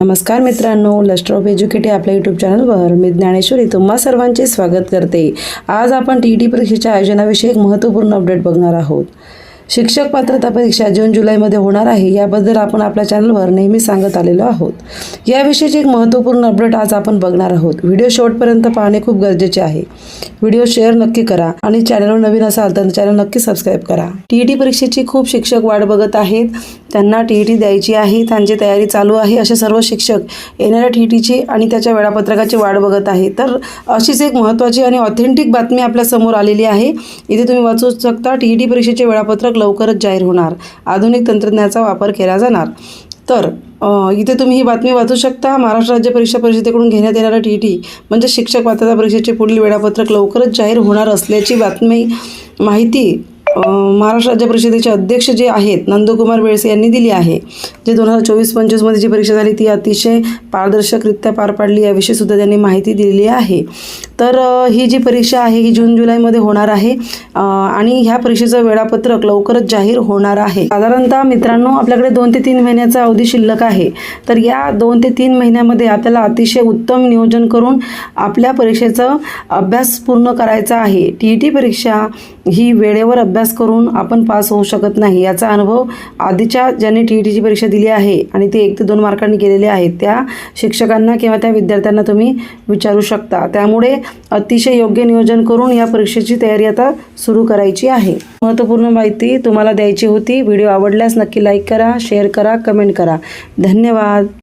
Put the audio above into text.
नमस्कार मित्रांनो, lustre of एज्युकेटिव्ह आपल्या यूट्यूब चॅनलवर मी ज्ञानेश्वरी तुम्हा सर्वांचे स्वागत करते। आज आपण टीईटी परीक्षेच्या आयोजनाविषयी एक महत्त्वपूर्ण अपडेट बघणार आहोत। शिक्षक पात्रता परीक्षा जून-जुलैमध्ये होणार आहे, याबद्दल आपण आपल्या चॅनलवर नेहमी सांगत आलेलो आहोत। याविषयीची एक महत्त्वपूर्ण अपडेट आज आपण बघणार आहोत। व्हिडिओ शेवटपर्यंत पाहणे खूप गरजेचे आहे। व्हिडिओ शेअर नक्की करा आणि चॅनलवर नवीन असाल तर चॅनल नक्की सबस्क्राईब करा। टीईटी परीक्षेची खूप शिक्षक वाट बघत आहेत, त्यांना टीईटी द्यायची आहे, त्यांची तयारी चालू आहे। असे सर्व शिक्षक येणाऱ्या टीईटीची आणि त्याच्या वेळापत्रकाची वाट बघत आहेत। तर अशीच एक महत्त्वाची आणि ऑथेंटिक बातमी आपल्या समोर आलेली आहे। इथे तुम्ही वाचू शकता, टीईटी परीक्षेचे वेळापत्रक लवकरच जाहीर होणार, आधुनिक तंत्रज्ञानाचा वापर केला जाणार। तर इथे तुम्ही ही बातमी वाचू शकता। महाराष्ट्र राज्य परीक्षा परिषदेकडून घेण्यात येणारा टीईटी म्हणजे शिक्षक पात्रता परीक्षेचे पुढील वेळापत्रक लवकरच जाहीर होणार असल्याची माहिती महाराष्ट्र राज्य परिषदेचे अध्यक्ष जे आहेत नंदकुमार बेळसे यांनी दिली आहे। जे 2024-25 मध्ये जी परीक्षा झाली ती अतिशय पारदर्शकरित्या पार पाडली, याविषयी सुद्धा त्यांनी माहिती दिलेली आहे। तर ही जी परीक्षा आहे ही जून-जुलैमध्ये होणार आहे आणि ह्या परीक्षेचं वेळापत्रक लवकरच जाहीर होणार आहे। साधारणतः मित्रांनो, आपल्याकडे 2 ते 3 महिन्याचा अवधी शिल्लक आहे। तर या 2 ते 3 महिन्यामध्ये आपल्याला अतिशय उत्तम नियोजन करून आपल्या परीक्षेचा अभ्यास पूर्ण करायचा आहे। टीईटी परीक्षा ही वेळेवर अभ्यास करून आपण पास होऊ शकत नाही, याचा अनुभव आधीच्या ज्यांनी टीईटीची परीक्षा दिली आहे आणि ते 1 ते 2 मार्कांनी केलेले आहेत त्या शिक्षकांना किंवा त्या विद्यार्थ्यांना तुम्ही विचारू शकता। त्यामुळे अतिशय योग्य नियोजन करून या परीक्षेची तयारी आता सुरू करायची आहे। महत्त्वपूर्ण माहिती तुम्हाला द्यायची होती। व्हिडिओ आवडल्यास नक्की लाईक करा, शेअर करा, कमेंट करा। धन्यवाद।